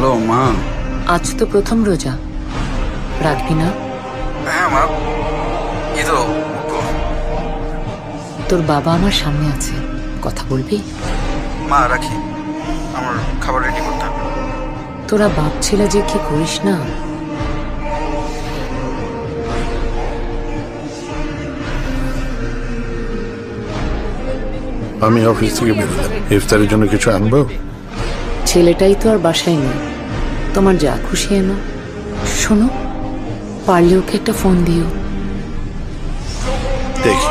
Hello মা। আজ তো প্রথম রোজা, রাখবি না? হ্যাঁ মা, এই তো। তোর বাবা আমার সামনে আছে, কথা বলবি? মা রাখি, আমার খাবার রেডি করতে হবে। তোরা বাপ ছেলে যে কি করিস না। আমি অফিস থেকে বেরোলাম, ইফতারের জন্য কিছু আনবো? ছেলেটাই তো আর বাসায় নেই, তোমার যা খুশি এনো। শোনো, পারলে ওকে একটা ফোন দিও। দেখি।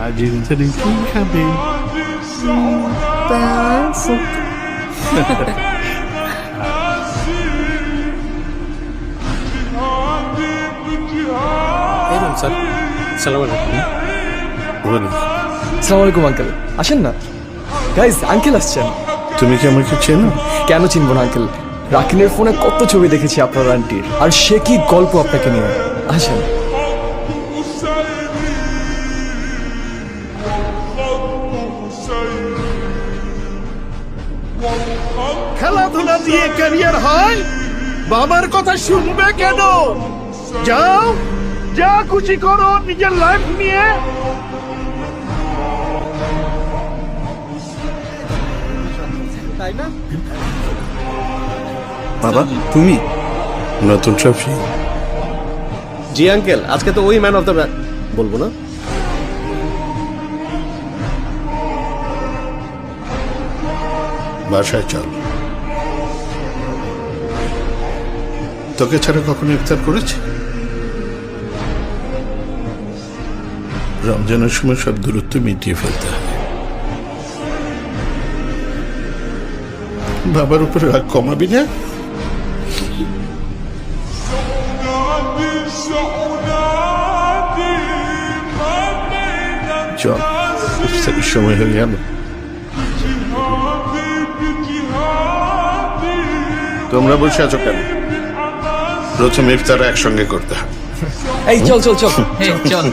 আজ ইফতারে কি খাবে? স্যার, সালাম আলাইকুম। আসসালামু আলাইকুম আঙ্কেল, আসেন না। গাইজ, আঙ্কেল আসছেন। তুমি কি আমাকে চেনো? কেন চিনবো না আঙ্কেল, রাকিনের ফোনে কত ছবি দেখেছি আপনার আন্টির, আর সে কি গল্প আপনাকে নিয়ে। আসেন। খেলাধুলা দিয়ে ক্যারিয়ার হয়? বাবার কথা শুনবে কেন? যাও, যা খুশি করো নিজের লাইফ নিয়ে। বাবা তুমি? নতুন ট্রফি? জি আঙ্কেল, আজকে তো ওই ম্যান অফ দ্য বলবো না। বাসায় চল। তোকে ছাড়া কখনো ইফতার করেছে? রমজানের সময় সব দূরত্ব মিটিয়ে ফেলতে হবে। বাবার উপর রাগ কমাবি না? চল, ইফতারের সময় হয়ে গেল। তোমরা বসে আছো কেন? প্রথম ইফতার একসঙ্গে করতে হবে। এই চল চল চল। চল